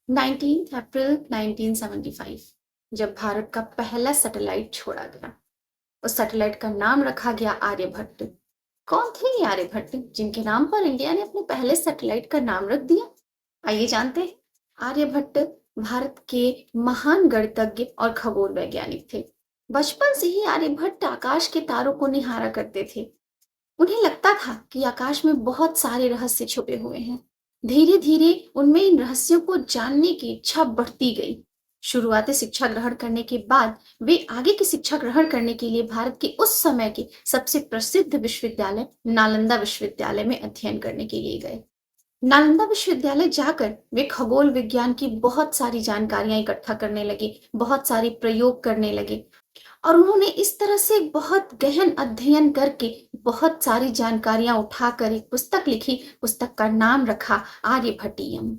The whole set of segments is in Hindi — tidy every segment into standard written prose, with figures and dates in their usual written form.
19 अप्रैल 1975 जब भारत का पहला सैटेलाइट छोड़ा गया। उस सैटेलाइट का नाम रखा गया आर्यभट्ट। कौन थे ये आर्यभट्ट जिनके नाम पर इंडिया ने अपने पहले सैटेलाइट का नाम रख दिया? आइए जानते हैं। आर्यभट्ट भारत के महान गणितज्ञ और खगोल वैज्ञानिक थे। बचपन से ही आर्यभट्ट आकाश के तारों को निहारा करते थे। उन्हें लगता था कि आकाश में बहुत सारे रहस्य छुपे हुए हैं। धीरे धीरे उनमें इन रहस्यों को जानने की इच्छा बढ़ती गई। शुरुआती शिक्षा ग्रहण करने के बाद वे आगे की शिक्षा ग्रहण करने के लिए भारत के उस समय के सबसे प्रसिद्ध विश्वविद्यालय नालंदा विश्वविद्यालय में अध्ययन करने के लिए गए। नालंदा विश्वविद्यालय जाकर वे खगोल विज्ञान की बहुत सारी जानकारियां इकट्ठा करने लगे, बहुत सारे प्रयोग करने लगे और उन्होंने इस तरह से बहुत गहन अध्ययन करके बहुत सारी जानकारियां उठाकर एक पुस्तक लिखी। पुस्तक का नाम रखा आर्यभट्टियम।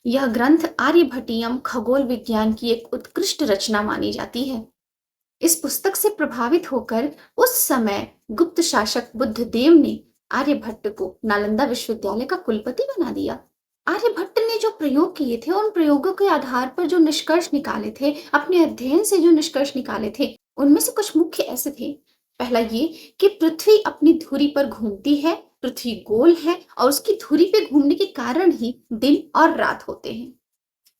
यह ग्रंथ आर्यभट्टियम खगोल विज्ञान की एक उत्कृष्ट रचना मानी जाती है। इस पुस्तक से प्रभावित होकर उस समय गुप्त शासक बुद्धदेव ने आर्यभट्ट को नालंदा विश्वविद्यालय का कुलपति बना दिया। आर्यभट्ट ने जो प्रयोग किए थे, उन प्रयोगों के आधार पर जो निष्कर्ष निकाले थे, अपने अध्ययन से जो निष्कर्ष निकाले थे, उनमें से कुछ मुख्य ऐसे थे। पहला ये कि पृथ्वी अपनी धुरी पर घूमती है, पृथ्वी गोल है और उसकी धुरी पे घूमने के कारण ही दिन और रात होते हैं।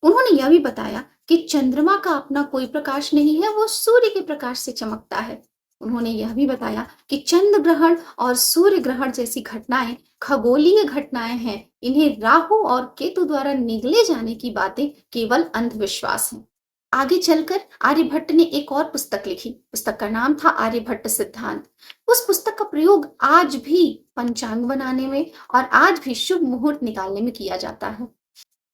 उन्होंने यह भी बताया कि चंद्रमा का अपना कोई प्रकाश नहीं है, वो सूर्य के प्रकाश से चमकता है। उन्होंने यह भी बताया कि चंद्र ग्रहण और सूर्य ग्रहण जैसी घटनाएं खगोलीय घटनाएं हैं। इन्हें राहु और केतु द्वारा निगले जाने की बातें केवल अंधविश्वास हैं। आगे चलकर आर्यभट्ट ने एक और पुस्तक लिखी। पुस्तक का नाम था आर्यभट्ट सिद्धांत। उस पुस्तक का प्रयोग आज भी पंचांग बनाने में और आज भी शुभ मुहूर्त निकालने में किया जाता है।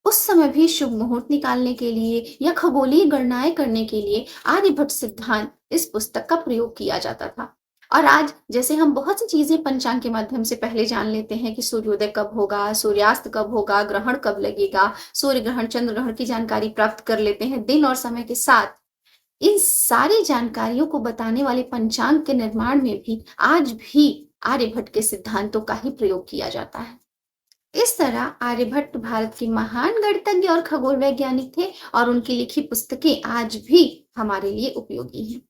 उस समय भी शुभ मुहूर्त निकालने के लिए या खगोलीय गणनाएं करने के लिए आर्यभट्ट सिद्धांत इस पुस्तक का प्रयोग किया जाता था। और आज जैसे हम बहुत सी चीजें पंचांग के माध्यम से पहले जान लेते हैं कि सूर्योदय कब होगा, सूर्यास्त कब होगा, ग्रहण कब लगेगा, सूर्य ग्रहण चंद्र ग्रहण की जानकारी प्राप्त कर लेते हैं दिन और समय के साथ। इन सारी जानकारियों को बताने वाले पंचांग के निर्माण में भी आज भी आर्यभट्ट के सिद्धांतों का ही प्रयोग किया जाता है। इस तरह आर्यभट्ट भारत के महान गणितज्ञ और खगोल वैज्ञानिक थे और उनकी लिखी पुस्तकें आज भी हमारे लिए उपयोगी हैं।